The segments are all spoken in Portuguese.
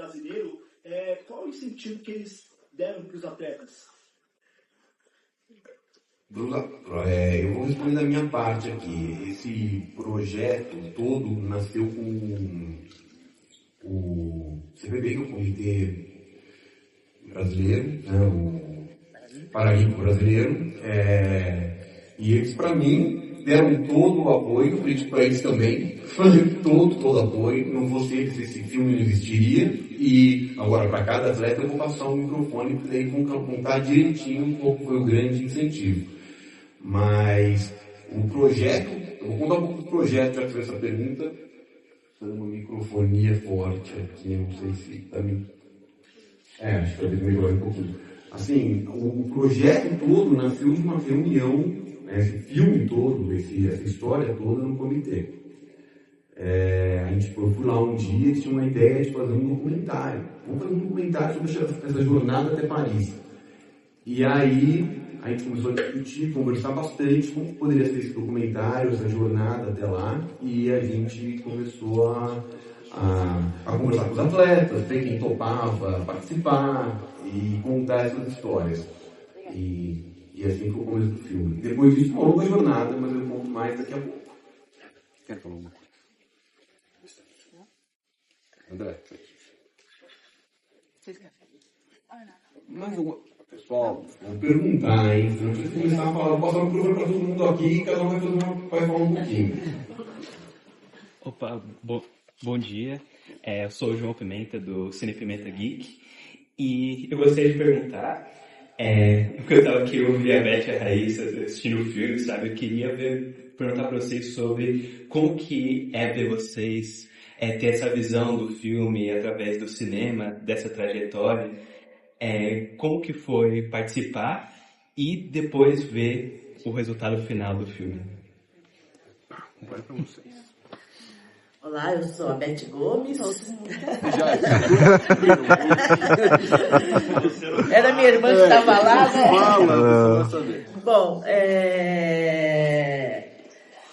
brasileiro, qual o incentivo que eles deram para os atletas? Eu vou responder da minha parte aqui. Esse projeto todo nasceu com o CPB, que é o Comitê Brasileiro, né, o Paralímpico Brasileiro, e eles, para mim, deram todo o apoio, eu acredito para eles também, todo o apoio. Não fosse eles, esse filme não existiria. E agora, para cada atleta, eu vou passar um microfone para ele contar direitinho qual foi o grande incentivo. Mas o projeto, eu vou contar um pouco do projeto, já que fez essa pergunta. Fazendo uma microfonia forte aqui, não sei se também. Acho que talvez melhore um pouquinho. Assim, o projeto todo nasceu de uma reunião, né, esse filme todo, essa história toda no comitê. Eu fui lá um dia e tinha uma ideia de fazer um documentário. Vamos fazer um documentário sobre essa jornada até Paris. E aí a gente começou a discutir, conversar bastante como poderia ser esse documentário, essa jornada até lá, e a gente começou a conversar com os atletas, ver quem topava participar e contar essas histórias. E assim foi o começo do filme. Depois disso, uma longa jornada, mas eu conto mais daqui a pouco. Quer falar uma coisa? André? Vocês querem? Mais uma... Pessoal, vou perguntar, hein? Se não precisa começar a falar, eu posso dar um microfone para todo mundo aqui e cada um vai falar um pouquinho. Opa, bom dia. Eu sou o João Pimenta, do Cine Pimenta Geek. E eu gostaria de perguntar, porque eu estava aqui, eu ouvi a Beth e a Raíssa assistindo o filme, sabe? Eu queria perguntar para vocês sobre como que é ver vocês ter essa visão do filme através do cinema, dessa trajetória. Como que foi participar e depois ver o resultado final do filme? Vai para vocês. Olá, eu sou a Beth Gomes. Era minha irmã que estava lá, né? Bom,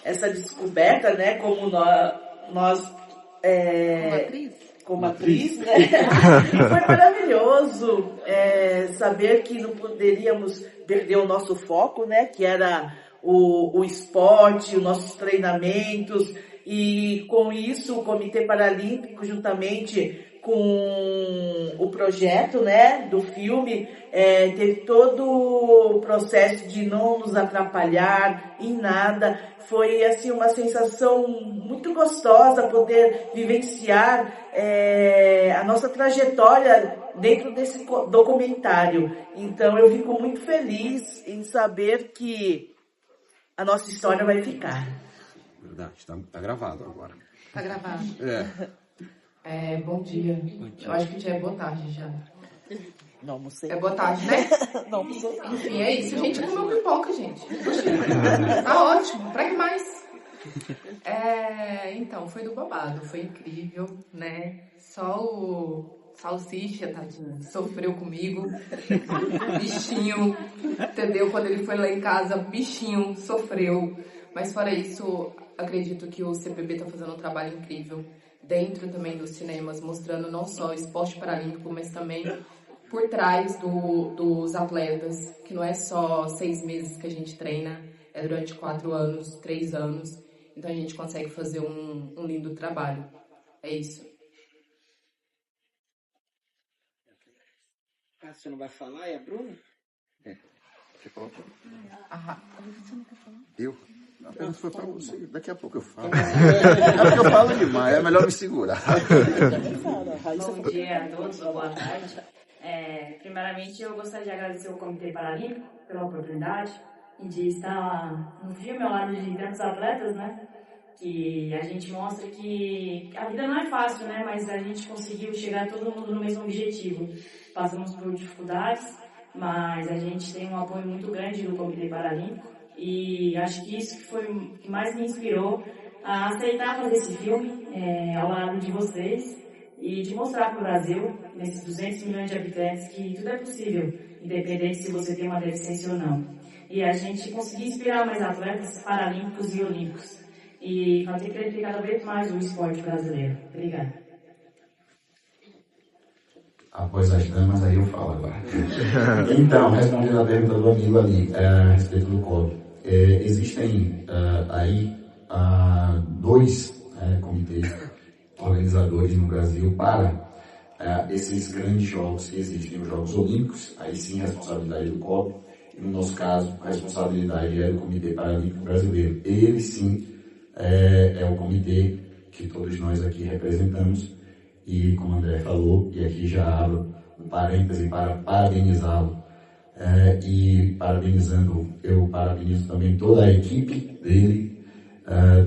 essa descoberta, né, como nós como atriz, né? Foi maravilhoso saber que não poderíamos perder o nosso foco, né? Que era o esporte, os nossos treinamentos, e com isso o Comitê Paralímpico, juntamente com o projeto, né, do filme, teve todo o processo de não nos atrapalhar em nada. Foi assim uma sensação muito gostosa poder vivenciar a nossa trajetória dentro desse documentário. Então eu fico muito feliz em saber que a nossa história vai ficar. Verdade, tá gravado agora. Tá gravado. Bom dia. Eu acho que já é boa tarde já. Não almocei. É boa tarde, né? Não almocei. Enfim, é isso. A gente comeu pipoca, gente. Tá ótimo. Pra que mais? Então, foi do babado. Foi incrível, né? Só o Salsicha, tadinho, sofreu comigo. Bichinho, entendeu? Quando ele foi lá em casa, bichinho sofreu. Mas fora isso, acredito que o CPB tá fazendo um trabalho incrível dentro também dos cinemas, mostrando não só o esporte paralímpico, mas também por trás dos atletas, que não é só 6 meses que a gente treina, é durante 4 anos, 3 anos. Então a gente consegue fazer um lindo trabalho. É isso. Você não vai falar? É a Bruna? Você falou? Eu? Apenas foi para você. Daqui a pouco eu falo. É porque eu falo demais. É melhor me segurar. Bom dia a todos, boa tarde. Primeiramente, eu gostaria de agradecer ao Comitê Paralímpico pela oportunidade e de estar no filme ao lado de tantos atletas, né? Que a gente mostra que a vida não é fácil, né? Mas a gente conseguiu chegar todo mundo no mesmo objetivo. Passamos por dificuldades, mas a gente tem um apoio muito grande do Comitê Paralímpico. E acho que isso que foi o que mais me inspirou a aceitar fazer esse filme ao lado de vocês e de mostrar para o Brasil, nesses 200 milhões de habitantes, que tudo é possível, independente se você tem uma deficiência ou não. E a gente conseguir inspirar mais atletas paralímpicos e olímpicos e fazer crescer cada vez mais o esporte brasileiro. Obrigada. após as damas, aí eu falo agora. Então, respondendo a pergunta do amigo ali, a respeito do COB. Existem aí dois comitês organizadores no Brasil para esses grandes jogos que existem, os Jogos Olímpicos, aí sim a responsabilidade do COB, e no nosso caso a responsabilidade é do Comitê Paralímpico Brasileiro. Ele sim é o comitê que todos nós aqui representamos, e como o André falou, e aqui já abro um parêntese para parabenizá-lo, e parabenizando, eu parabenizo também toda a equipe dele,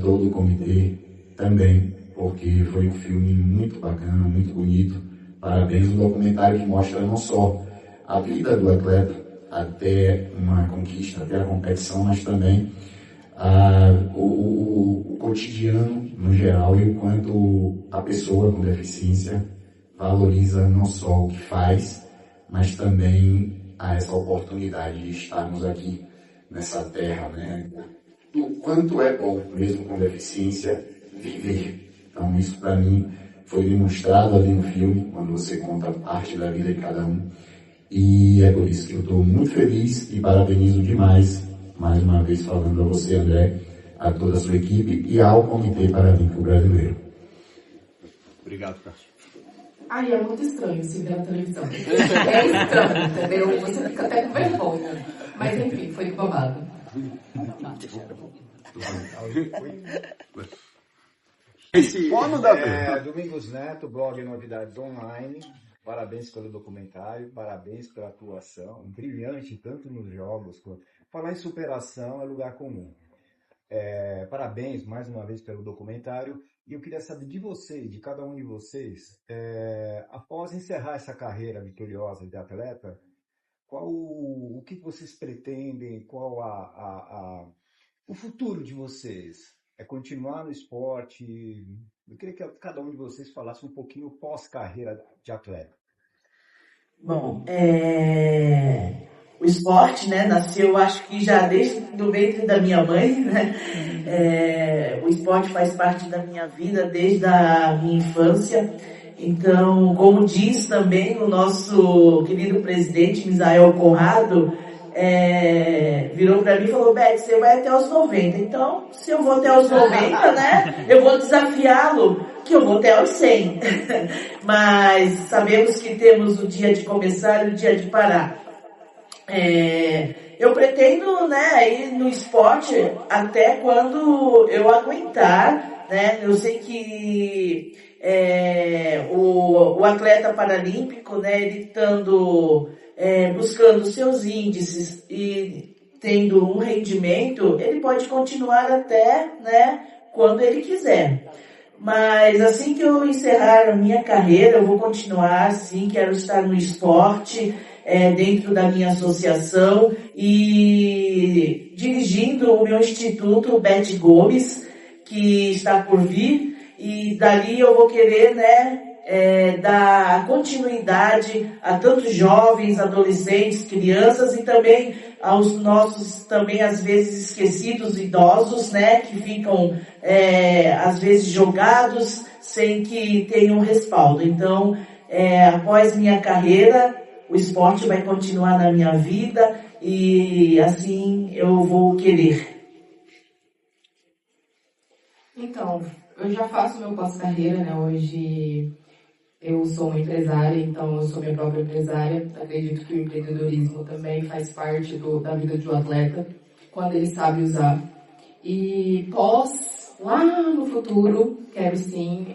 todo o comitê também, porque foi um filme muito bacana, muito bonito. Parabéns, um documentário que mostra não só a vida do atleta até uma conquista, até a competição, mas também o cotidiano no geral e o quanto a pessoa com deficiência valoriza não só o que faz, mas também essa oportunidade de estarmos aqui nessa terra, né? O quanto é bom, mesmo com deficiência, viver. Então isso para mim foi demonstrado ali no filme, quando você conta parte da vida de cada um. E é por isso que eu estou muito feliz e parabenizo demais, mais uma vez falando a você, André, a toda a sua equipe e ao Comitê Paralímpico Brasileiro. Obrigado, Cássio. Ai, é muito estranho se ver na televisão. É estranho, entendeu? Você fica até com vergonha. Mas enfim, foi babado. Domingos Neto, blog Novidades Online. Parabéns pelo documentário, parabéns pela atuação, brilhante tanto nos jogos quanto... Falar em superação é lugar comum. Parabéns mais uma vez pelo documentário. E eu queria saber de vocês, de cada um de vocês, após encerrar essa carreira vitoriosa de atleta, o que vocês pretendem, qual o futuro de vocês? É continuar no esporte? Eu queria que cada um de vocês falasse um pouquinho pós-carreira de atleta. Bom, o esporte, né, nasceu, acho que já desde o ventre da minha mãe, né? O esporte faz parte da minha vida desde a minha infância. Então, como diz também o nosso querido presidente, Misael Conrado, virou para mim e falou: Beth, você vai até os 90. Então, se eu vou até os 90, né, eu vou desafiá-lo, que eu vou até os 100. Mas sabemos que temos o dia de começar e o dia de parar. Eu pretendo, né, ir no esporte até quando eu aguentar, né? Eu sei que o atleta paralímpico, né, ele estando buscando seus índices e tendo um rendimento, ele pode continuar até, né, quando ele quiser. Mas assim que eu encerrar a minha carreira, eu vou continuar, sim, quero estar no esporte, dentro da minha associação e dirigindo o meu instituto Beth Gomes, que está por vir, e dali eu vou querer, né, dar continuidade a tantos jovens, adolescentes, crianças e também aos nossos, também às vezes esquecidos idosos, né, que ficam às vezes jogados sem que tenham respaldo. Então, após minha carreira, o esporte vai continuar na minha vida e assim eu vou querer. Então, eu já faço meu pós-carreira, né? Hoje eu sou uma empresária, então eu sou minha própria empresária. Acredito que o empreendedorismo também faz parte da vida de um atleta, quando ele sabe usar. E lá no futuro, quero sim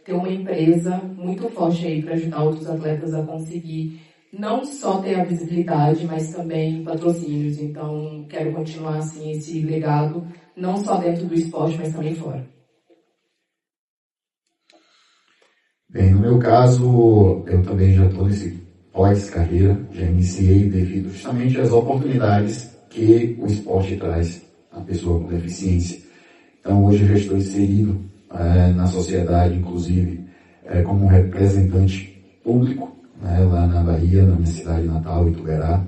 ter uma empresa muito forte aí para ajudar outros atletas a conseguir não só ter a visibilidade, mas também patrocínios. Então, quero continuar assim esse legado, não só dentro do esporte, mas também fora. Bem, no meu caso, eu também já estou nesse pós-carreira, já iniciei devido justamente às oportunidades que o esporte traz à pessoa com deficiência. Então, hoje eu já estou inserido na sociedade, inclusive, como um representante público, né, lá na Bahia, na minha cidade natal, Ituberá.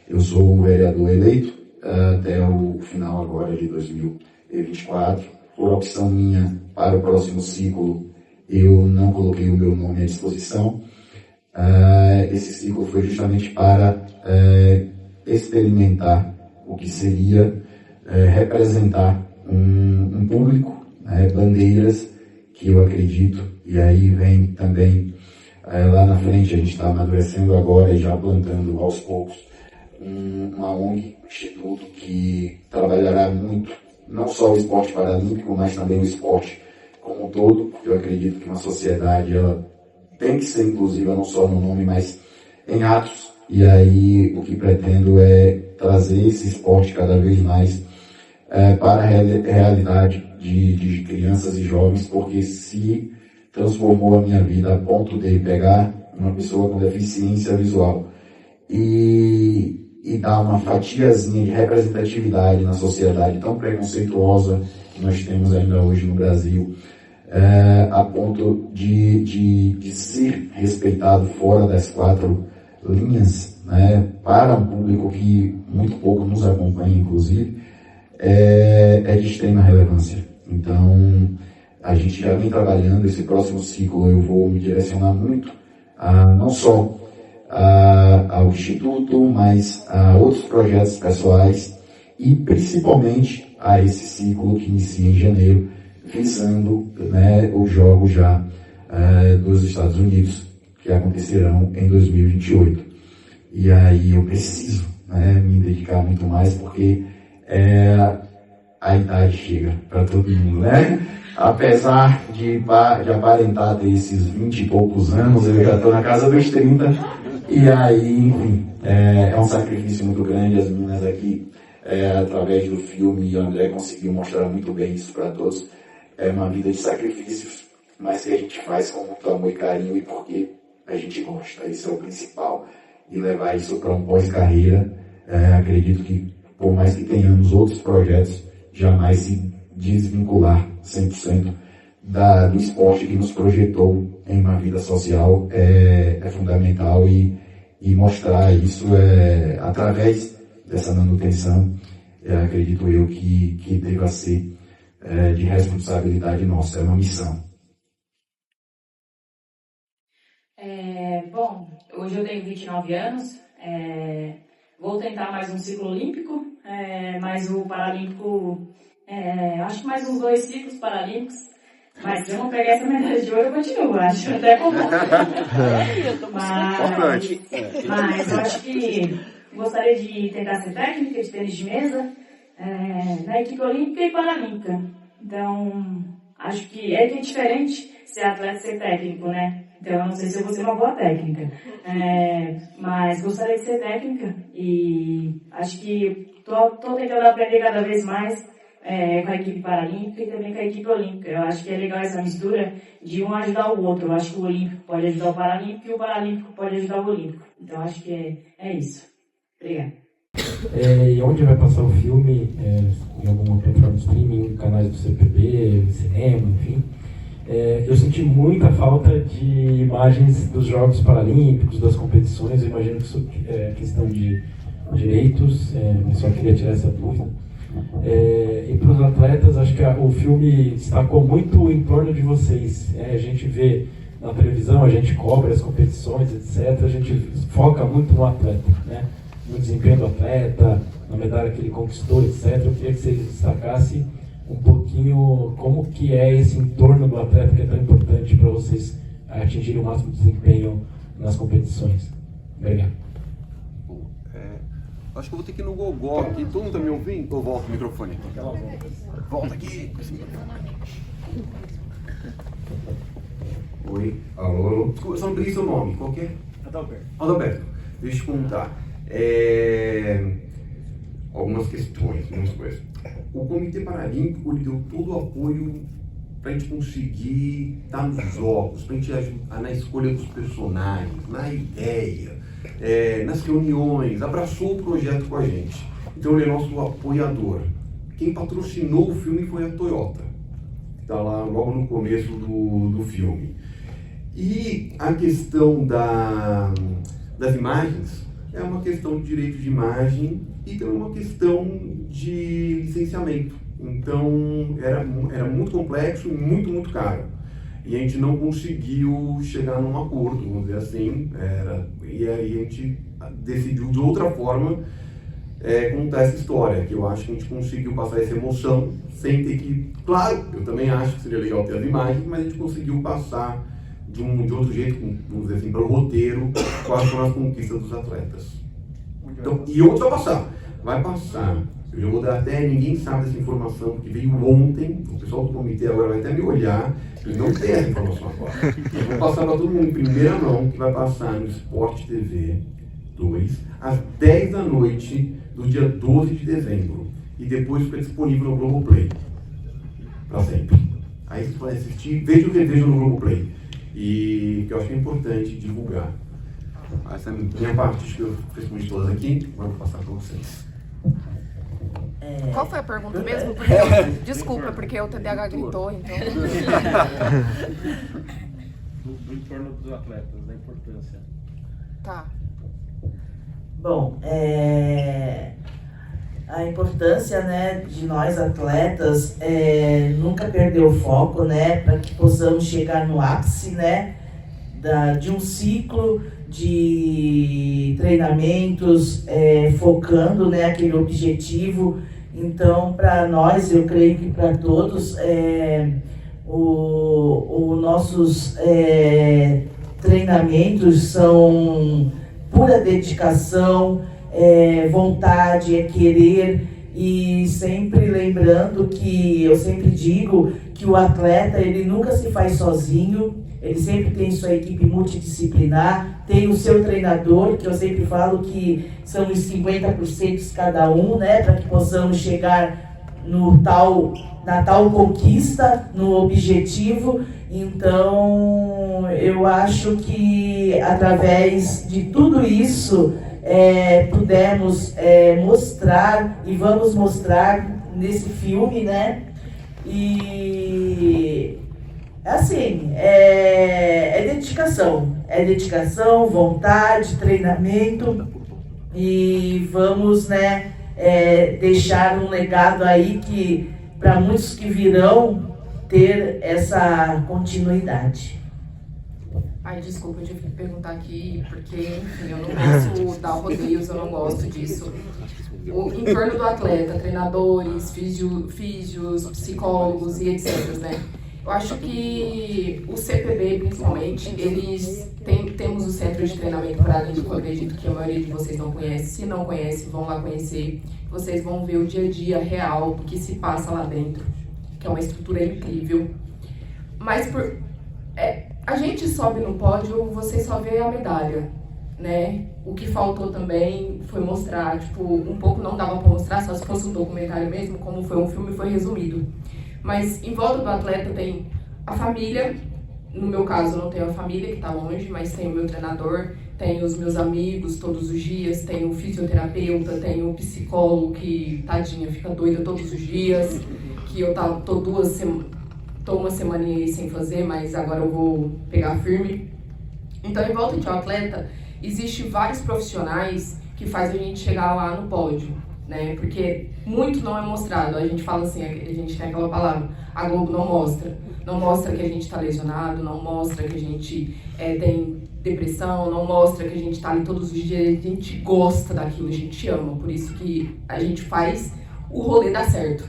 Eu sou o vereador eleito até o final agora de 2024. Por opção minha, para o próximo ciclo, eu não coloquei o meu nome à disposição, esse ciclo foi justamente para experimentar o que seria representar um público, bandeiras que eu acredito, e aí vem também lá na frente, a gente está amadurecendo agora e já plantando aos poucos uma ONG, um instituto que trabalhará muito, não só o esporte paralímpico, mas também o esporte como um todo. Eu acredito que uma sociedade ela tem que ser inclusiva não só no nome, mas em atos. E aí o que pretendo é trazer esse esporte cada vez mais para a realidade de crianças e jovens, porque se transformou a minha vida a ponto de pegar uma pessoa com deficiência visual e dar uma fatiazinha de representatividade na sociedade tão preconceituosa que nós temos ainda hoje no Brasil, a ponto de ser respeitado fora das 4 linhas, para um público que muito pouco nos acompanha, inclusive, é de extrema relevância. Então, a gente já vem trabalhando. Esse próximo ciclo eu vou me direcionar muito não só ao Instituto, mas a outros projetos pessoais e principalmente a esse ciclo que inicia em janeiro, visando os Jogos já dos Estados Unidos, que acontecerão em 2028. E aí eu preciso me dedicar muito mais, porque a idade chega para todo mundo, Apesar de aparentar ter esses 20 e poucos anos, eu já estou na casa dos 30, e aí, enfim, é um sacrifício muito grande. As meninas aqui, através do filme, o André conseguiu mostrar muito bem isso para todos. É uma vida de sacrifícios, mas que a gente faz com muito amor e carinho e porque a gente gosta. Isso é o principal. E levar isso para um pós-carreira, acredito que, por mais que tenhamos outros projetos, jamais se desvincular 100% do esporte que nos projetou em uma vida social é fundamental, e mostrar isso através dessa manutenção, acredito eu que deva ser de responsabilidade nossa, é uma missão. Bom, hoje eu tenho 29 anos, vou tentar mais um ciclo olímpico, mais o paralímpico, acho que mais uns 2 ciclos paralímpicos, mas se eu não pegar essa medalha de ouro eu continuo, acho até comum. Mas eu acho que gostaria de tentar ser técnica de tênis de mesa, na equipe olímpica e paralímpica. Então, acho que é diferente ser atleta e ser técnico, Então, eu não sei se eu vou ser uma boa técnica, mas gostaria de ser técnica e acho que estou tentando aprender cada vez mais com a equipe paralímpica e também com a equipe olímpica. Eu acho que é legal essa mistura de um ajudar o outro. Eu acho que o olímpico pode ajudar o paralímpico e o paralímpico pode ajudar o olímpico. Então, acho que é isso. Obrigada. E onde vai passar o filme? Em alguma plataforma de streaming, canais do CPB, cinema, enfim. Eu senti muita falta de imagens dos Jogos Paralímpicos, das competições. Eu imagino que isso é questão de direitos, mas só queria tirar essa dúvida. E para os atletas, acho que o filme destacou muito em torno de vocês. A gente vê na televisão, a gente cobre as competições, etc. A gente foca muito no atleta, no desempenho do atleta, na medalha que ele conquistou, etc. Eu queria que você destacasse um pouquinho como que é esse entorno do atleta que é tão importante para vocês atingirem o máximo desempenho nas competições. Obrigado. Acho que eu vou ter que ir no gogó aqui. Todo mundo tá me ouvindo? Ou volta o microfone aqui? Volta aqui com esse microfone. Oi, alô. Eu só não peguei seu nome, qual que é? Adalberto. Deixa eu te contar. Algumas questões, algumas coisas. O Comitê Paralímpico deu todo o apoio para a gente conseguir estar nos jogos, para a gente ajudar na escolha dos personagens, na ideia, nas reuniões, abraçou o projeto com a gente. Então ele é nosso apoiador. Quem patrocinou o filme foi a Toyota, que está lá logo no começo do filme. E a questão das imagens é uma questão de direito de imagem e também uma questão de licenciamento. Então era muito complexo e muito caro. e a gente não conseguiu chegar num acordo, vamos dizer assim, e aí a gente decidiu de outra forma contar essa história, que eu acho que a gente conseguiu passar essa emoção sem ter que... Claro, eu também acho que seria legal ter as imagens, mas a gente conseguiu passar de outro jeito, vamos dizer assim, para o roteiro, quais foram as conquistas dos atletas. Então, e outro vai passar. Eu já vou dar até, ninguém sabe dessa informação, porque veio ontem, o pessoal do comitê agora vai até me olhar, e não tem essa informação agora. Eu vou passar para todo mundo em primeira mão, que vai passar no Sport TV 2, às 10 da noite, do dia 12 de dezembro. E depois fica disponível no Globoplay. Para sempre. Aí vocês podem assistir, vejam o que vejam no Globoplay. E que eu acho que é importante divulgar. Essa é a minha parte, que eu respondi todas aqui, agora vou passar para vocês. Qual foi a pergunta mesmo? Desculpa, porque o TDAH gritou, então. Do entorno dos atletas, da importância. Tá. Bom, a importância, né, de nós atletas nunca perder o foco, né, para que possamos chegar no ápice, né, de um ciclo de treinamentos, focando, né, aquele objetivo. Então, para nós, eu creio que para todos, os nossos treinamentos são pura dedicação, vontade, querer, e sempre lembrando que eu sempre digo que o atleta ele nunca se faz sozinho, ele sempre tem sua equipe multidisciplinar, tem o seu treinador, que eu sempre falo que são os 50% cada um, né, para que possamos chegar na tal conquista, no objetivo. Então, eu acho que através de tudo isso, pudemos mostrar e vamos mostrar nesse filme, né? E assim, dedicação, vontade, treinamento, e vamos, né, deixar um legado aí que para muitos que virão ter essa continuidade. Ai, desculpa, eu tive que perguntar aqui, porque, enfim, eu não posso dar rodeios, eu não gosto disso. O entorno do atleta, treinadores, físios, psicólogos e etc, né? Eu acho que o CPB, principalmente, temos o Centro de Treinamento Paralímpico, eu acredito que a maioria de vocês não conhece. Se não conhece, vão lá conhecer. Vocês vão ver o dia a dia real do que se passa lá dentro, que é uma estrutura incrível. Mas a gente sobe no pódio, você só vê a medalha, né? O que faltou também foi mostrar, um pouco não dava para mostrar, só se fosse um documentário mesmo, como foi um filme, foi resumido. Mas em volta do atleta tem a família, no meu caso não tenho a família que está longe, mas tem o meu treinador, tem os meus amigos todos os dias, tem o fisioterapeuta, tem o psicólogo que, tadinha, fica doida todos os dias, que eu tô uma semaninha aí sem fazer, mas agora eu vou pegar firme. Então, em volta de um atleta, existem vários profissionais que fazem a gente chegar lá no pódio, né? Porque muito não é mostrado. A gente fala assim, a gente tem aquela palavra, a Globo não mostra. Não mostra que a gente está lesionado, não mostra que a gente tem depressão, não mostra que a gente está ali todos os dias, a gente gosta daquilo, a gente ama. Por isso que a gente faz o rolê dar certo.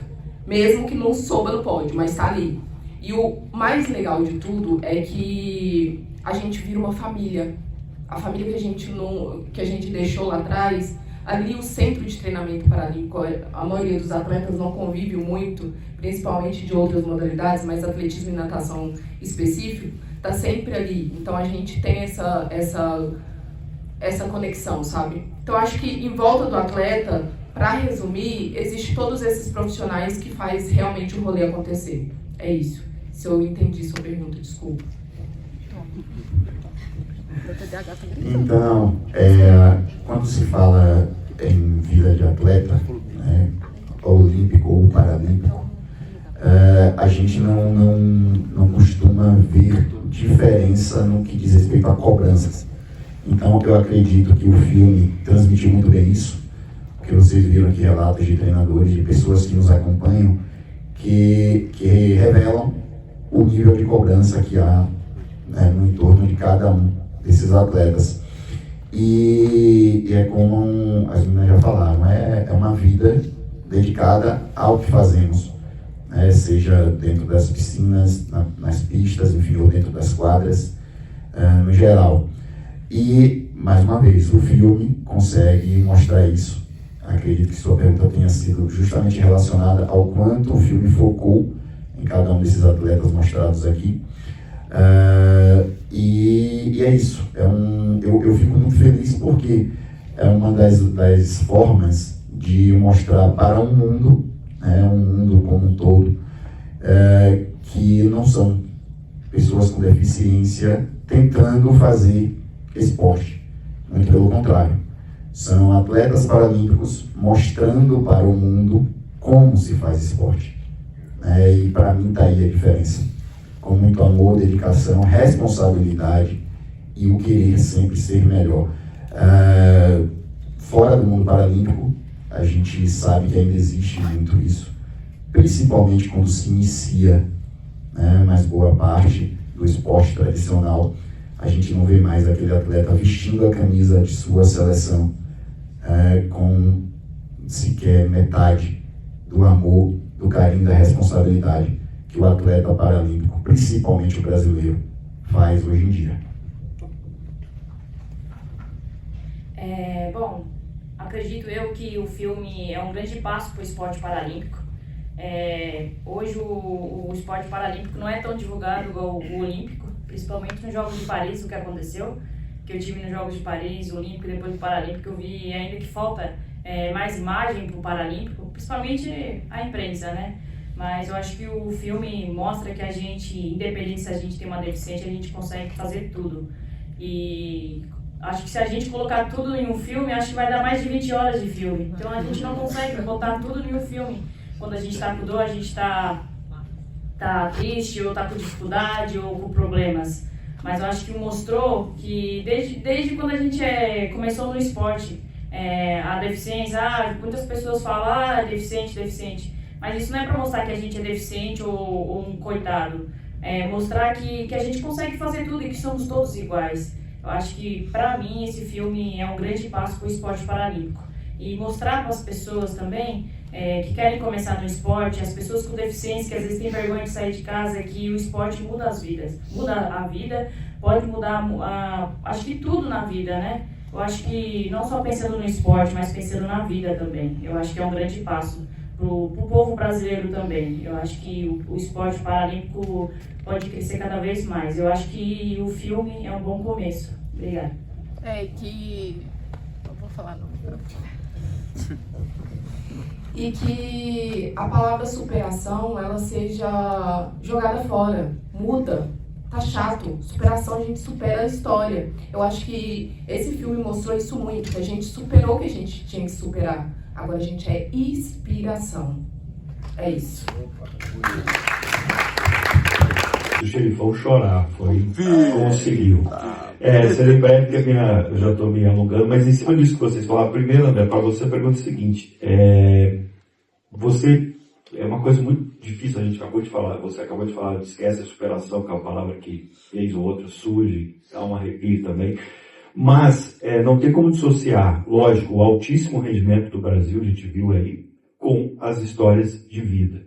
Mesmo que não soube no pódio, mas está ali. E o mais legal de tudo é que a gente vira uma família. A família que a gente deixou lá atrás, ali o Centro de Treinamento Paralímpico, a maioria dos atletas não convive muito, principalmente de outras modalidades, mas atletismo e natação específico, está sempre ali. Então a gente tem essa conexão, sabe? Então acho que em volta do atleta, para resumir, existe todos esses profissionais que faz realmente o rolê acontecer. É isso. Se eu entendi sua pergunta, desculpa. Então, quando se fala em vida de atleta, né, olímpico ou paralímpico, a gente não costuma ver diferença no que diz respeito a cobranças. Então, eu acredito que o filme transmitiu muito bem isso, porque vocês viram aqui relatos de treinadores, de pessoas que nos acompanham, que revelam o nível de cobrança que há, né, no entorno de cada um desses atletas. E é como as meninas já falaram, é uma vida dedicada ao que fazemos, né, seja dentro das piscinas, nas pistas, enfim, ou dentro das quadras, no geral. E, mais uma vez, o filme consegue mostrar isso. Acredito que sua pergunta tenha sido justamente relacionada ao quanto o filme focou em cada um desses atletas mostrados aqui. E é isso. Eu fico muito feliz porque é uma das formas de mostrar para o mundo, um mundo como um todo, que não são pessoas com deficiência tentando fazer esporte. Muito pelo contrário. São atletas paralímpicos mostrando para o mundo como se faz esporte. E para mim está aí a diferença. Com muito amor, dedicação, responsabilidade e o querer sempre ser melhor. Fora do mundo paralímpico, a gente sabe que ainda existe muito isso, principalmente quando se inicia, mas boa parte do esporte tradicional, a gente não vê mais aquele atleta vestindo a camisa de sua seleção com sequer metade do amor, do carinho, da responsabilidade que o atleta paralímpico, principalmente o brasileiro, faz hoje em dia. Bom, acredito eu que o filme é um grande passo para o esporte paralímpico. Hoje o esporte paralímpico não é tão divulgado igual o olímpico, principalmente nos Jogos de Paris, o que aconteceu, que eu tive nos Jogos de Paris, o olímpico e depois do paralímpico, eu vi ainda que falta mais imagem para o paralímpico, principalmente a imprensa, né? Mas eu acho que o filme mostra que a gente, independente se a gente tem uma deficiência, a gente consegue fazer tudo. E acho que se a gente colocar tudo em um filme, acho que vai dar mais de 20 horas de filme. Então a gente não consegue botar tudo em um filme. Quando a gente está com dor, a gente está triste, ou está com dificuldade, ou com problemas. Mas eu acho que mostrou que desde quando a gente começou no esporte, a deficiência, muitas pessoas falam, deficiente. Mas isso não é para mostrar que a gente é deficiente ou um coitado. É mostrar que a gente consegue fazer tudo e que somos todos iguais. Eu acho que, para mim, esse filme é um grande passo para o esporte paralímpico. E mostrar para as pessoas também que querem começar no esporte, as pessoas com deficiência que às vezes têm vergonha de sair de casa, que o esporte muda as vidas. Muda a vida, pode mudar, acho que tudo na vida, né? Eu acho que não só pensando no esporte, mas pensando na vida também. Eu acho que é um grande passo para o povo brasileiro também. Eu acho que o esporte paralímpico pode crescer cada vez mais. Eu acho que o filme é um bom começo. Obrigada. Eu vou falar no e que a palavra superação, ela seja jogada fora, muda, tá chato. Superação, a gente supera a história. Eu acho que esse filme mostrou isso muito, que a gente superou o que a gente tinha que superar. Agora a gente é inspiração. É isso. O xerifão chorar, conseguiu. Serei breve porque eu já estou me alongando, mas em cima disso que vocês falaram, primeiro, André, para você a pergunta é a seguinte, você, é uma coisa muito difícil, a gente acabou de falar, você acabou de falar, esquece a superação, que é uma palavra que fez o outro surge, dá uma arrepio também, mas não tem como dissociar, lógico, o altíssimo rendimento do Brasil, a gente viu aí, com as histórias de vida.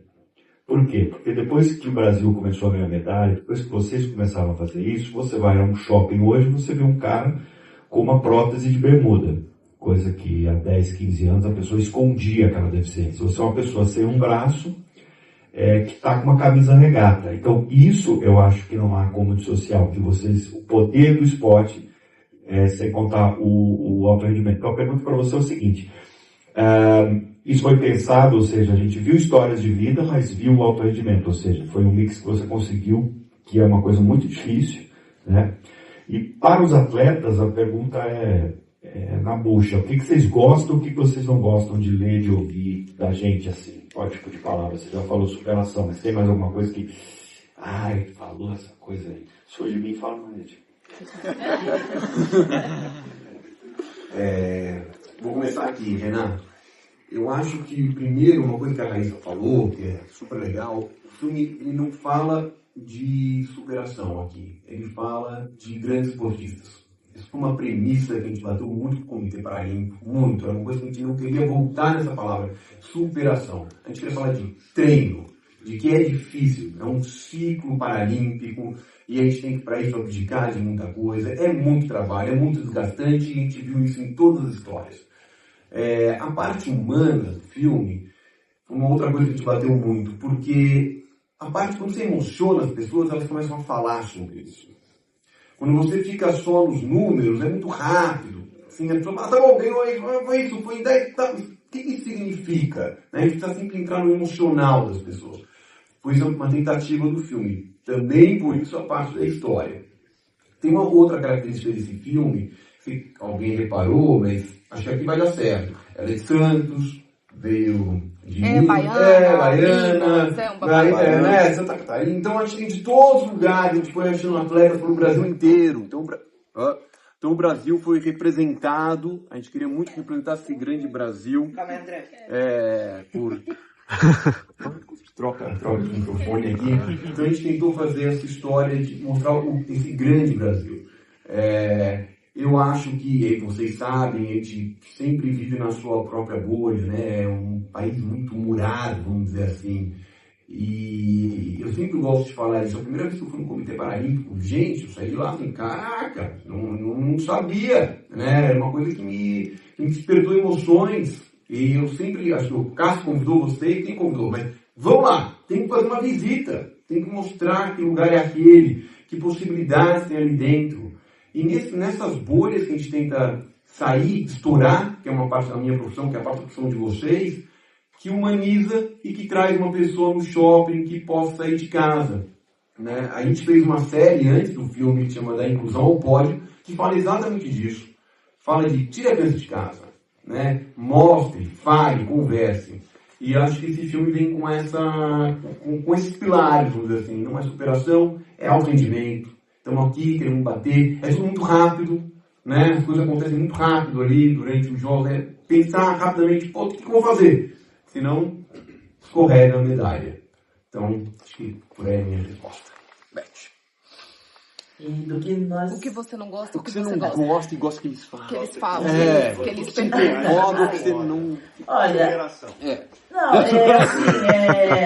Por quê? Porque depois que o Brasil começou a ganhar medalha, depois que vocês começaram a fazer isso, você vai a um shopping hoje, você vê um cara com uma prótese de bermuda, coisa que há 10, 15 anos a pessoa escondia aquela deficiência. Você é uma pessoa sem um braço, que está com uma camisa regata. Então isso eu acho que não há como dissociar, que vocês, o poder do esporte, sem contar o alto rendimento. Então a pergunta para você é o seguinte, isso foi pensado, ou seja, a gente viu histórias de vida, mas viu o alto rendimento, ou seja, foi um mix que você conseguiu, que é uma coisa muito difícil, né? E para os atletas, a pergunta é na bucha, o que vocês gostam, o que vocês não gostam de ler, de ouvir da gente, assim, qual tipo de palavra? Você já falou superação, mas tem mais alguma coisa que, falou essa coisa aí. Se for de mim, fala mais, gente. Vou começar aqui, Renato. Eu acho que, primeiro, uma coisa que a Raíssa falou, que é super legal, o filme ele não fala de superação aqui. Ele fala de grandes esportistas. Isso foi uma premissa que a gente bateu muito com o Comitê Paralímpico, muito. Era uma coisa que a gente não queria voltar nessa palavra, superação. A gente queria falar de treino, de que é difícil, é um ciclo paralímpico e a gente tem que, para isso, abdicar de muita coisa. É muito trabalho, é muito desgastante e a gente viu isso em todas as histórias. A parte humana do filme foi uma outra coisa que a gente bateu muito, porque a parte, quando você emociona as pessoas, elas começam a falar sobre isso. Quando você fica só nos números, é muito rápido. Assim, a pessoa fala, tá bom, ganhou isso, foi 10, tá. O que isso significa? A gente precisa sempre entrar no emocional das pessoas. Foi uma tentativa do filme. Também, por isso, a parte da história. Tem uma outra característica desse filme, que alguém reparou, mas acho que aqui vai dar certo. Ela é de Santos, veio de Baiana, Santa Catarina. Então a gente tem de todos os lugares, a gente foi achando atletas para o Brasil inteiro. Então o Brasil foi representado, a gente queria muito representar esse grande Brasil. Troca de microfone aqui. Então a gente tentou fazer essa história de mostrar esse grande Brasil. Eu acho que, vocês sabem, a gente sempre vive na sua própria bolha, né? É um país muito murado, vamos dizer assim. E eu sempre gosto de falar isso. A primeira vez que eu fui no Comitê Paralímpico, gente, eu saí de lá assim, caraca, não sabia, né? Era uma coisa que me despertou emoções. E eu sempre, acho que o Cássio convidou você, quem convidou? Mas vamos lá, tem que fazer uma visita, tem que mostrar que lugar é aquele, que possibilidades tem ali dentro. E nessas bolhas que a gente tenta sair, estourar, que é uma parte da minha profissão, que é a parte da profissão de vocês, que humaniza e que traz uma pessoa no shopping que possa sair de casa. Né? A gente fez uma série antes do filme que chama Da Inclusão ao Pódio, que fala exatamente disso. Fala de tire a criança de casa, né? Mostre, fale, converse. E acho que esse filme vem com esses pilares, vamos dizer assim. Não é superação, é alto rendimento. Estamos aqui, queremos bater. É tudo muito rápido, né? As coisas acontecem muito rápido ali durante os jogos. Pensar rapidamente, o que eu vou fazer? Senão, escorrega a medalha. Então, acho que por aí é a minha resposta. E do que nós... O que você não gosta, o que você não gosta e gosta que eles falam. Que eles falam, que eles perguntam. Que você não... Olha,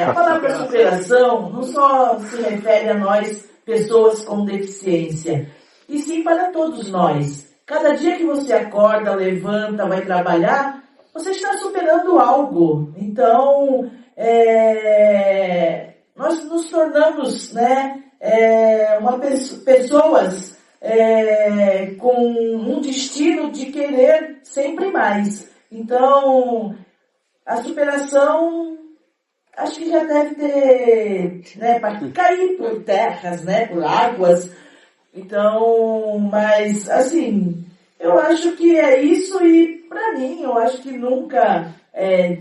a palavra superação não só se refere a nós, pessoas com deficiência, e sim para todos nós. Cada dia que você acorda, levanta, vai trabalhar, você está superando algo. Então, nós nos tornamos, né, pessoas com um destino de querer sempre mais. Então, a superação, acho que já deve ter, né, cair por terras, né, por águas. Então, mas, assim, eu acho que é isso e, para mim, eu acho que nunca,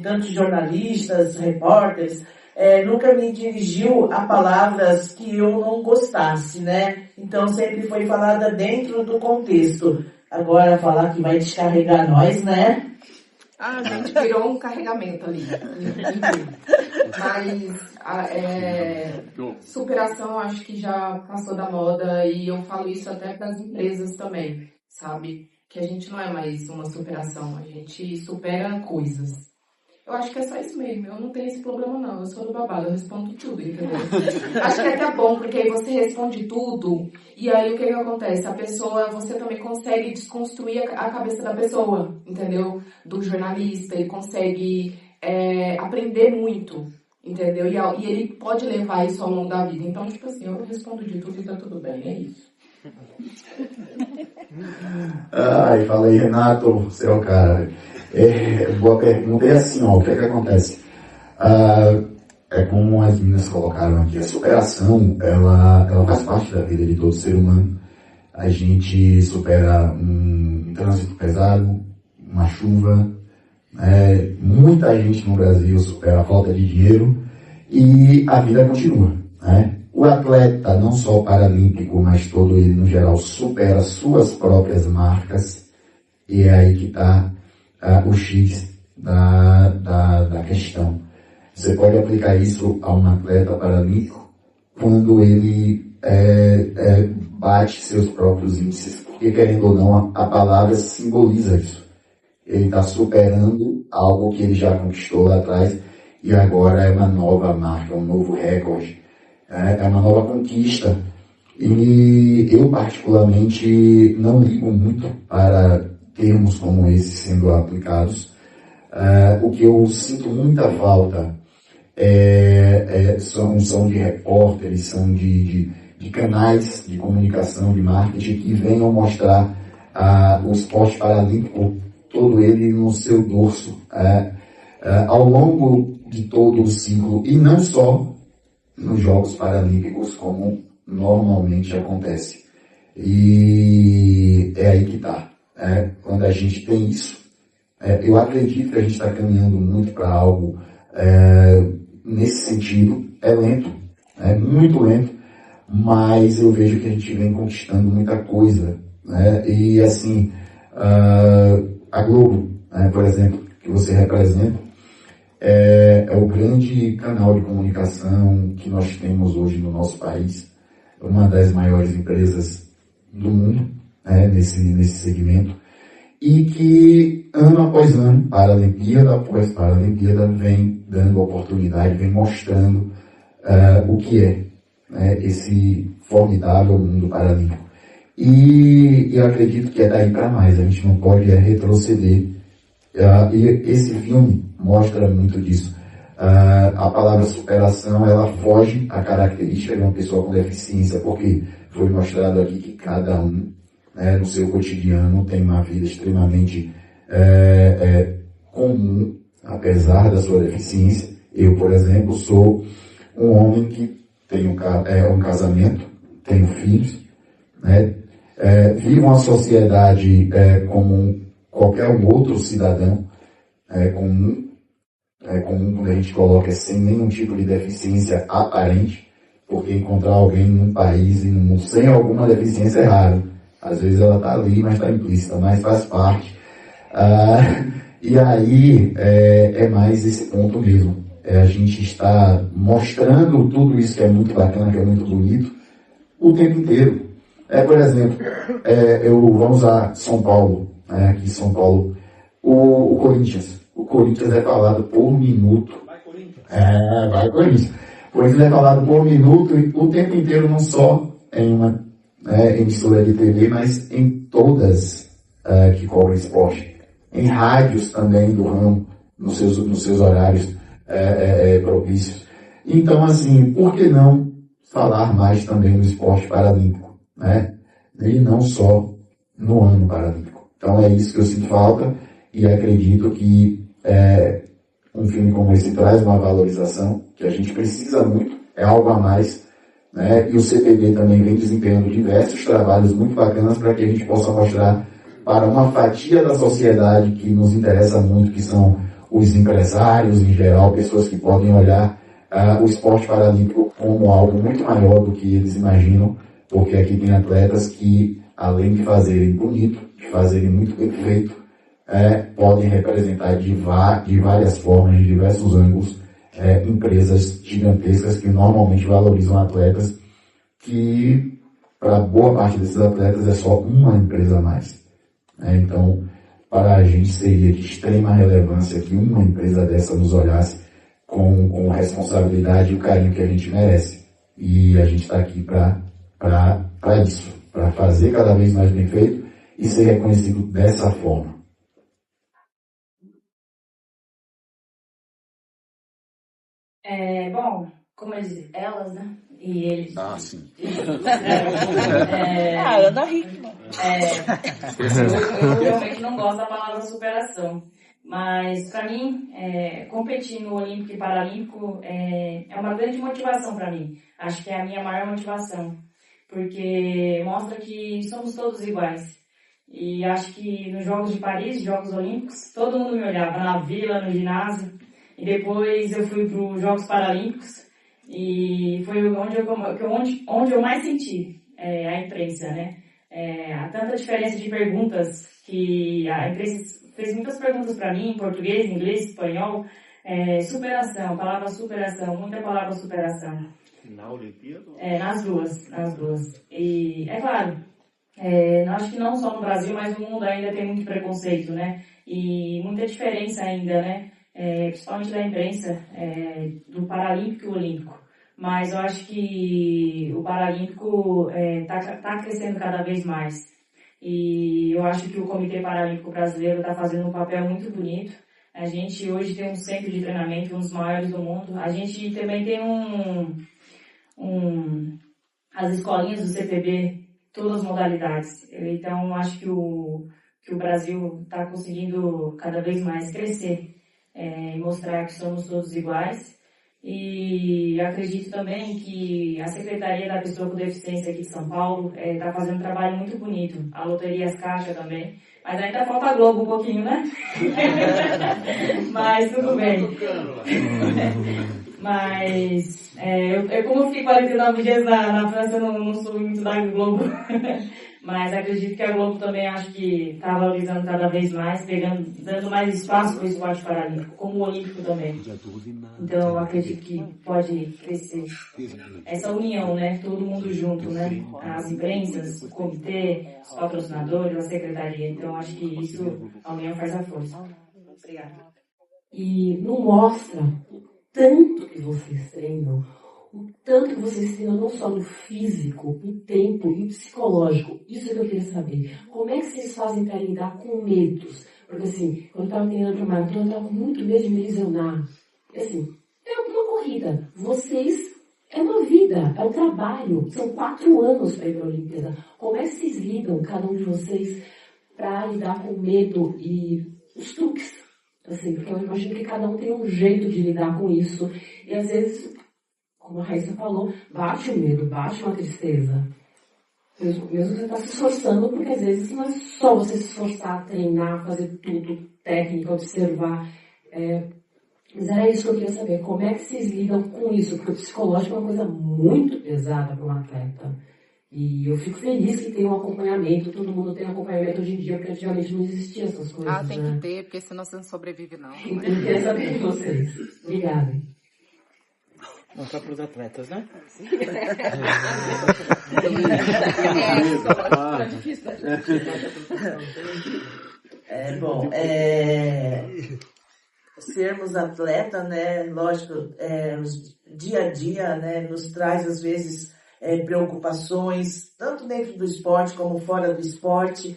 tantos jornalistas, repórteres, nunca me dirigiu a palavras que eu não gostasse, né? Então, sempre foi falada dentro do contexto. Agora, falar que vai descarregar nós, né? A gente virou um carregamento ali. Mas superação acho que já passou da moda e eu falo isso até para as empresas também, sabe? Que a gente não é mais uma superação, a gente supera coisas. Eu acho que é só isso mesmo, eu não tenho esse problema não, eu sou do babado, eu respondo tudo, entendeu? Acho que é até bom, porque aí você responde tudo, e aí o que acontece? A pessoa, você também consegue desconstruir a cabeça da pessoa, entendeu? Do jornalista, ele consegue aprender muito, entendeu? E ele pode levar isso ao longo da vida. Então, tipo assim, eu respondo de tudo e tá tudo bem, é isso. Fala aí, Renato, você é o cara. Boa pergunta. É assim, ó, o que é que acontece? Como as meninas colocaram aqui, a superação, ela faz parte da vida de todo ser humano. A gente supera um trânsito pesado, uma chuva, muita gente no Brasil supera a falta de dinheiro e a vida continua, né? O atleta, não só o paralímpico, mas todo ele no geral, supera suas próprias marcas e é aí que está o X da questão. Você pode aplicar isso a um atleta paralímpico, quando ele bate seus próprios índices, porque querendo ou não, a palavra simboliza isso. Ele está superando algo que ele já conquistou lá atrás e agora é uma nova marca, um novo recorde, é uma nova conquista. E eu particularmente não ligo muito para termos como esse sendo aplicados. O que eu sinto muita falta são de repórteres, são de canais de comunicação, de marketing que venham mostrar o esporte paralímpico, todo ele no seu dorso, ao longo de todo o ciclo, e não só nos Jogos Paralímpicos, como normalmente acontece. E é aí que está. Quando a gente tem isso, eu acredito que a gente está caminhando muito para algo nesse sentido. É lento, é muito lento, mas eu vejo que a gente vem conquistando muita coisa, né? E assim, a Globo, por exemplo, que você representa, é o grande canal de comunicação que nós temos hoje no nosso país, uma das maiores empresas do mundo, nesse segmento, e que ano após ano, Paralimpíada após Paralimpíada, vem dando oportunidade, vem mostrando o que é esse formidável mundo paralímpico. E eu acredito que é daí para mais, a gente não pode retroceder. E esse filme mostra muito disso. A palavra superação, ela foge à característica de uma pessoa com deficiência, porque foi mostrado aqui que cada um, no seu cotidiano, tem uma vida extremamente comum, apesar da sua deficiência. Eu, por exemplo, sou um homem que tenho um casamento, tenho filhos, vivo uma sociedade como qualquer um outro cidadão comum. Comum quando a gente coloca sem nenhum tipo de deficiência aparente, porque encontrar alguém num país e no mundo sem alguma deficiência é raro. Às vezes ela está ali, mas está implícita, mas faz parte. E aí é mais esse ponto mesmo. A gente está mostrando tudo isso que é muito bacana, que é muito bonito, o tempo inteiro. Por exemplo, vamos usar São Paulo, aqui em São Paulo, o Corinthians. O Corinthians é falado por minuto. Vai Corinthians. O Corinthians é falado por minuto o tempo inteiro, não só em uma emissora de TV, mas em todas que cobrem esporte. Em rádios também do ramo, nos seus horários propícios. Então, assim, por que não falar mais também do esporte paralímpico, E não só no ano paralímpico. Então é isso que eu sinto falta e acredito que um filme como esse traz uma valorização que a gente precisa muito, é algo a mais, E o CPB também vem desempenhando diversos trabalhos muito bacanas para que a gente possa mostrar para uma fatia da sociedade que nos interessa muito, que são os empresários em geral, pessoas que podem olhar o esporte paralímpico como algo muito maior do que eles imaginam, porque aqui tem atletas que, além de fazerem bonito, de fazerem muito bem feito, podem representar de várias formas, de diversos ângulos, empresas gigantescas que normalmente valorizam atletas, que para boa parte desses atletas é só uma empresa a mais. Então, para a gente seria de extrema relevância que uma empresa dessa nos olhasse com responsabilidade e o carinho que a gente merece. E a gente está aqui para isso, para fazer cada vez mais bem feito e ser reconhecido dessa forma. Bom, como elas, né? E eles. Ah, sim. Ana Hickman. Eu realmente não gosto da palavra superação. Mas, para mim, competir no Olímpico e Paralímpico é uma grande motivação para mim. Acho que é a minha maior motivação. Porque mostra que somos todos iguais. E acho que nos Jogos de Paris, Jogos Olímpicos, todo mundo me olhava na vila, no ginásio. E depois eu fui para os Jogos Paralímpicos. E foi onde eu mais senti a imprensa, né? Há tanta diferença de perguntas que a imprensa fez muitas perguntas para mim, em português, inglês, espanhol. Superação, palavra superação, muita palavra superação. na Olimpíada? Nas duas. E é claro, eu acho que não só no Brasil, mas no mundo ainda tem muito preconceito, né? E muita diferença ainda, né? Principalmente da imprensa, do Paralímpico e Olímpico. Mas eu acho que o Paralímpico tá crescendo cada vez mais. E eu acho que o Comitê Paralímpico Brasileiro está fazendo um papel muito bonito. A gente hoje tem um centro de treinamento, um dos maiores do mundo. A gente também tem as escolinhas do CPB, todas as modalidades. Então, acho que o Brasil está conseguindo cada vez mais crescer e mostrar que somos todos iguais. E acredito também que a Secretaria da Pessoa com Deficiência aqui de São Paulo está fazendo um trabalho muito bonito. A Loteria As Caixa também. Mas ainda falta a Globo um pouquinho, né? Mas tudo bem. Mas, como eu fiquei 49 dias na França, eu não sou muito da Globo. Mas acredito que a Globo também acho que está valorizando cada vez mais, dando mais espaço para o esporte paralímpico, como o olímpico também. Então eu acredito que pode crescer essa união, né? Todo mundo junto, né? As imprensas, o comitê, os patrocinadores, a secretaria. Então acho que isso, a união faz a força. Obrigada. E não mostra o tanto que vocês treinam, o tanto que vocês treinam não só no físico, no tempo e no psicológico. Isso é que eu queria saber. Como é que vocês fazem para lidar com medos? Porque assim, quando eu estava treinando para maratona, eu estava com muito medo de me lesionar. E assim, é uma corrida. Vocês, é uma vida, é um trabalho. São 4 anos para ir para a Olimpíada. Como é que vocês lidam, cada um de vocês, para lidar com o medo e os truques? Assim, porque eu imagino que cada um tem um jeito de lidar com isso. E às vezes, como a Raíssa falou, bate o medo, bate uma tristeza. Mesmo você está se esforçando, porque às vezes não é só você se esforçar, treinar, fazer tudo, técnica, observar. Mas era isso que eu queria saber. Como é que vocês lidam com isso? Porque o psicológico é uma coisa muito pesada para um atleta. E eu fico feliz que tem um acompanhamento, todo mundo tem um acompanhamento hoje em dia, porque antigamente não existia essas coisas. Tem que ter, porque senão você não sobrevive, não. Eu queria saber de vocês. Obrigada. Vamos para os atletas, né? Sermos atleta, né? Lógico, o dia a dia, né? Nos traz às vezes preocupações, tanto dentro do esporte como fora do esporte.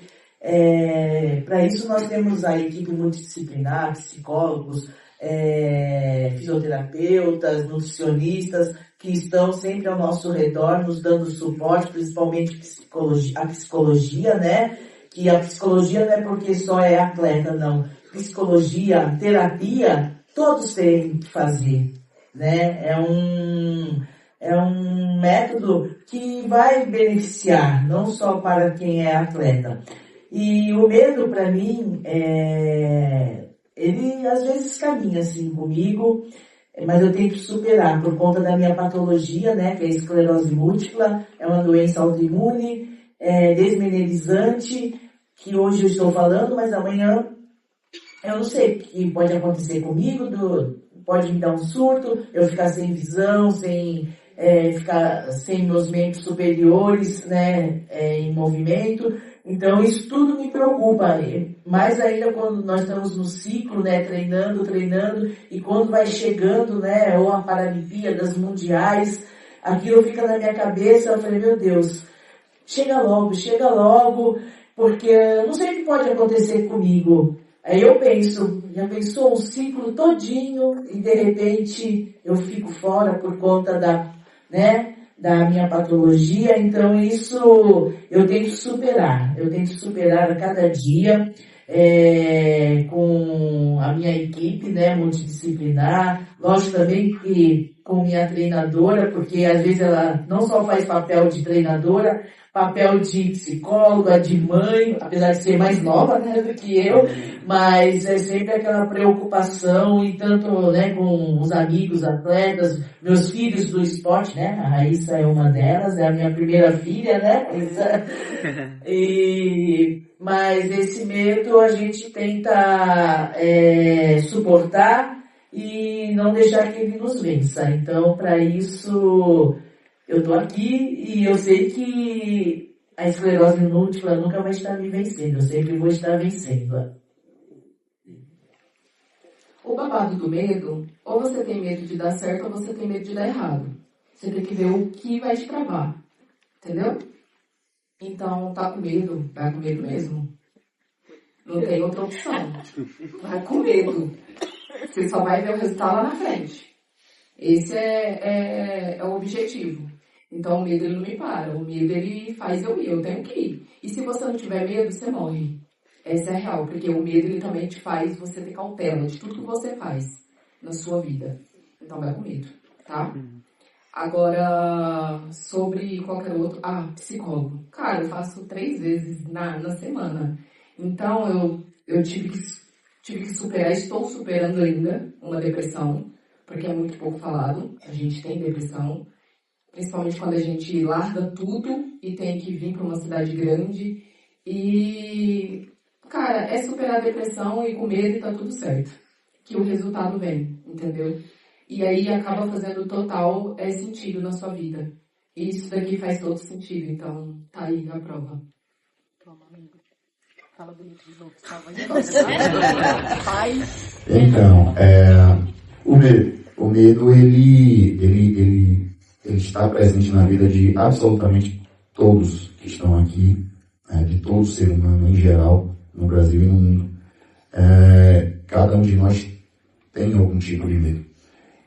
Para isso nós temos a equipe multidisciplinar, psicólogos, fisioterapeutas, nutricionistas, que estão sempre ao nosso redor, nos dando suporte, principalmente a psicologia, né? Que a psicologia não é porque só é atleta, não. Psicologia, terapia, todos têm que fazer, né? É um método que vai beneficiar, não só para quem é atleta. E o medo, para mim, ele às vezes caminha assim comigo, mas eu tenho que superar por conta da minha patologia, né, que é a esclerose múltipla, é uma doença autoimune, desmineralizante, que hoje eu estou falando, mas amanhã eu não sei o que pode acontecer comigo, pode me dar um surto, eu ficar sem visão, ficar sem meus membros superiores, né, em movimento. Então, isso tudo me preocupa, mais ainda quando nós estamos no ciclo, né, treinando, e quando vai chegando, né, ou a Paralimpíadas Mundiais, aquilo fica na minha cabeça, eu falei, meu Deus, chega logo, porque eu não sei o que pode acontecer comigo. Aí eu penso, já pensou um ciclo todinho, e de repente eu fico fora por conta da minha patologia, então isso eu tento superar a cada dia, com a minha equipe, né, multidisciplinar, lógico também que com minha treinadora, porque às vezes ela não só faz papel de treinadora, papel de psicóloga, de mãe, apesar de ser mais nova, né, do que eu, mas é sempre aquela preocupação, e tanto, né, com os amigos, atletas, meus filhos do esporte, né, a Raíssa é uma delas, é a minha primeira filha, né, mas esse medo a gente tenta suportar, e não deixar que ele nos vença. Então, para isso, eu estou aqui e eu sei que a esclerose múltipla nunca vai estar me vencendo, eu sempre vou estar vencendo. O babado do medo, ou você tem medo de dar certo ou você tem medo de dar errado. Você tem que ver o que vai te travar, entendeu? Então, tá com medo, vai com medo mesmo. Não tem outra opção. Vai com medo. Você só vai ver o resultado lá na frente. Esse é o objetivo. Então, o medo ele não me para. O medo ele faz eu ir, eu tenho que ir. E se você não tiver medo, você morre. Essa é a real, porque o medo ele também te faz você ter cautela de tudo que você faz na sua vida. Então, vai com medo, tá? Agora, sobre qualquer outro... psicólogo. Cara, eu faço 3 vezes na semana. Então, eu tive que superar, estou superando ainda uma depressão, porque é muito pouco falado. A gente tem depressão, principalmente quando a gente larga tudo e tem que vir para uma cidade grande. E, cara, é superar a depressão e com medo e tá tudo certo. Que o resultado vem, entendeu? E aí acaba fazendo total sentido na sua vida. E isso daqui faz todo sentido, então tá aí a prova. Toma, amigo. Fala bonito de novo. Então, o medo ele está presente na vida de absolutamente todos que estão aqui, de todo ser humano em geral, no Brasil e no mundo. Cada um de nós tem algum tipo de medo.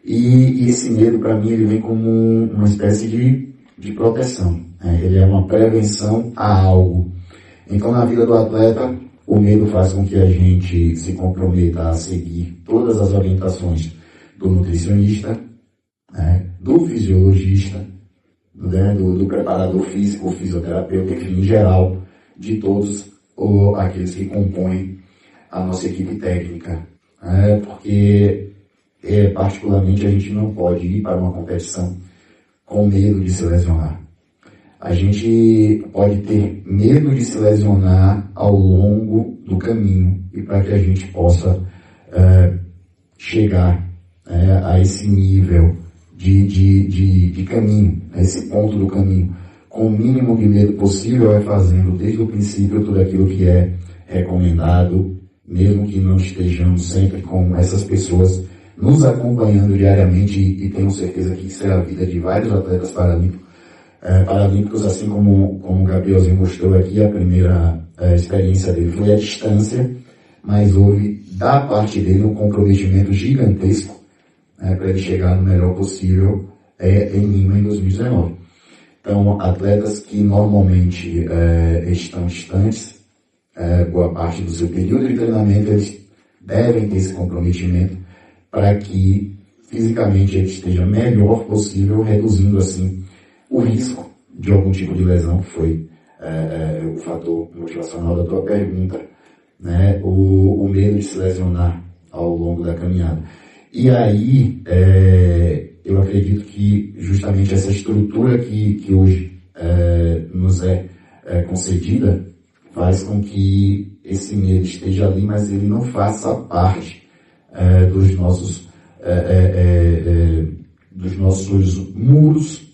E esse medo, para mim, ele vem como uma espécie de proteção. Ele é uma prevenção a algo. Então, na vida do atleta, o medo faz com que a gente se comprometa a seguir todas as orientações do nutricionista, do fisiologista, do preparador físico, fisioterapeuta, enfim, em geral, de todos aqueles que compõem a nossa equipe técnica. Porque, particularmente, a gente não pode ir para uma competição com medo de se lesionar. A gente pode ter medo de se lesionar ao longo do caminho e para que a gente possa chegar a esse nível de caminho, a esse ponto do caminho, com o mínimo de medo possível, fazendo desde o princípio tudo aquilo que é recomendado, mesmo que não estejamos sempre com essas pessoas nos acompanhando diariamente, e tenho certeza que isso é a vida de vários atletas paralímpicos, assim como o Gabrielzinho mostrou aqui, a primeira experiência dele foi à distância, mas houve da parte dele um comprometimento gigantesco para ele chegar no melhor possível em Lima em 2019. Então, atletas que normalmente estão distantes, boa parte do seu período de treinamento, eles devem ter esse comprometimento para que fisicamente ele esteja melhor possível, reduzindo assim o risco de algum tipo de lesão, que foi o fator motivacional da tua pergunta, o medo de se lesionar ao longo da caminhada. E aí, eu acredito que justamente essa estrutura que hoje nos é concedida faz com que esse medo esteja ali, mas ele não faça parte dos nossos muros,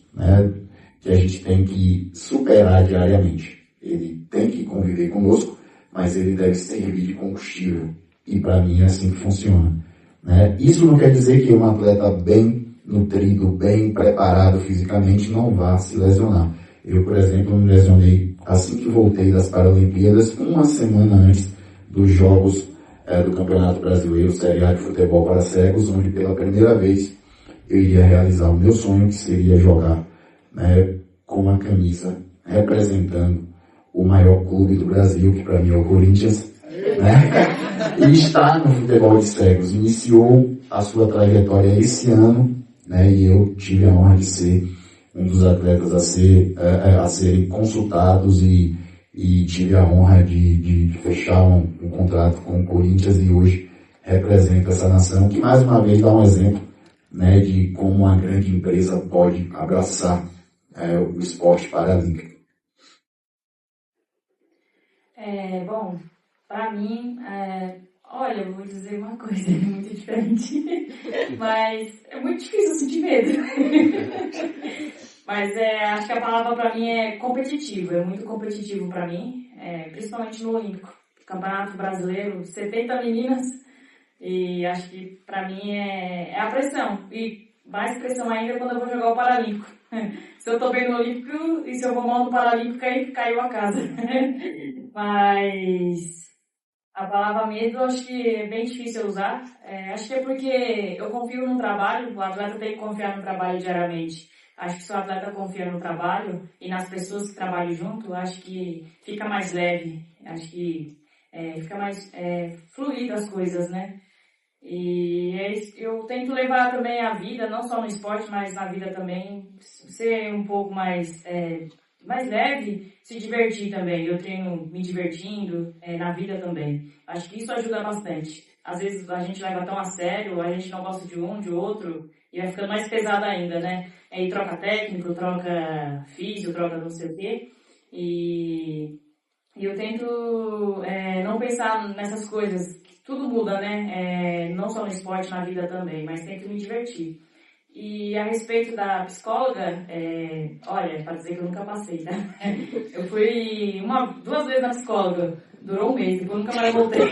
que a gente tem que superar diariamente. Ele tem que conviver conosco, mas ele deve servir de combustível. E para mim é assim que funciona. Isso não quer dizer que um atleta bem nutrido, bem preparado fisicamente não vá se lesionar. Eu, por exemplo, me lesionei assim que voltei das Paralimpíadas, uma semana antes dos Jogos do Campeonato Brasileiro Série A de Futebol para Cegos, onde pela primeira vez eu iria realizar o meu sonho, que seria jogar com uma camisa representando o maior clube do Brasil, que para mim é o Corinthians, e está no futebol de cegos. Iniciou a sua trajetória esse ano, e eu tive a honra de ser um dos atletas a serem consultados e tive a honra de fechar um contrato com o Corinthians, e hoje represento essa nação, que mais uma vez dá um exemplo de como uma grande empresa pode abraçar o esporte paralímpico. Bom, para mim, Olha, eu vou dizer uma coisa muito diferente, mas é muito difícil sentir medo. Mas acho que a palavra pra mim é competitivo, é muito competitivo pra mim, principalmente no Olímpico. Campeonato Brasileiro, 70 meninas, e acho que pra mim é a pressão. E mais pressão ainda quando eu vou jogar o Paralímpico. Se eu tô bem no Olímpico e se eu vou mal no Paralímpico, aí caiu a casa. Mas a palavra medo acho que é bem difícil usar. Acho que é porque eu confio no trabalho, o atleta tem que confiar no trabalho diariamente. Acho que se o atleta confia no trabalho e nas pessoas que trabalham junto, acho que fica mais leve, acho que fica mais fluido as coisas, né? E eu tento levar também a vida, não só no esporte, mas na vida também, ser um pouco mais leve, se divertir também. Eu treino me divertindo na vida também. Acho que isso ajuda bastante. Às vezes a gente leva tão a sério, a gente não gosta de um, de outro, e vai ficando mais pesado ainda, né? Aí troca técnico, troca físio, troca não sei o quê. E eu tento não pensar nessas coisas. Tudo muda, né? Não só no esporte, na vida também, mas tento me divertir. E a respeito da psicóloga, olha, para dizer que eu nunca passei, tá? Eu fui 2 vezes na psicóloga, durou um mês, depois nunca mais voltei.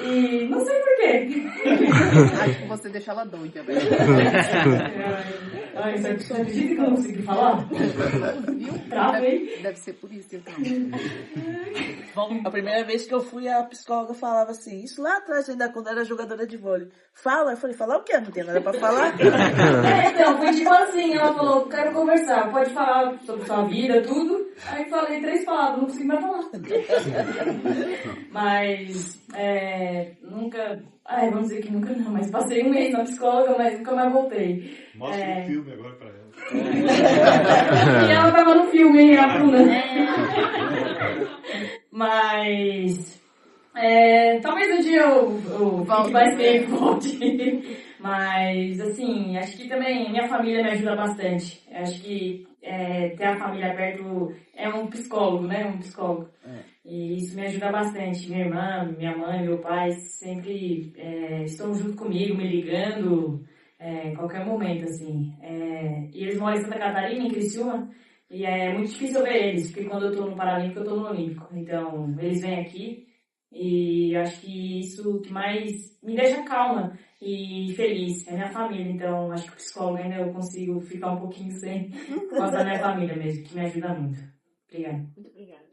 E não sei porquê. Acho que você deixa ela doida, velho. Você acredita que eu não consegui falar? Viu? Travei. Deve ser por isso, então. A primeira vez que eu fui, a psicóloga falava assim, isso lá atrás, ainda quando era jogadora de vôlei. Fala, eu falei, falar o quê? Não tem nada pra falar? Então, foi tipo assim, ela falou, quero conversar, pode falar sobre sua vida, tudo. Aí falei 3 palavras, não consegui mais falar. Mas, nunca, vamos dizer que nunca não, mas passei um mês na psicóloga, mas nunca mais voltei. Mostra um filme agora pra ela. E ela tava no filme, hein, a Bruna. Mas, talvez um dia eu fique mais tempo, volte. Mas, assim, acho que também minha família me ajuda bastante. Acho que ter a família perto é um psicólogo, né? Um psicólogo. E isso me ajuda bastante. Minha irmã, minha mãe, meu pai sempre estão junto comigo, me ligando, qualquer momento, assim. E eles moram em Santa Catarina, em Criciúma, e é muito difícil eu ver eles, porque quando eu tô no Paralímpico, eu tô no Olímpico. Então, eles vêm aqui, e acho que isso que mais me deixa calma e feliz é minha família. Então, acho que o psicólogo ainda eu consigo ficar um pouquinho sem, por causa da minha família mesmo, que me ajuda muito. Obrigada. Muito obrigada.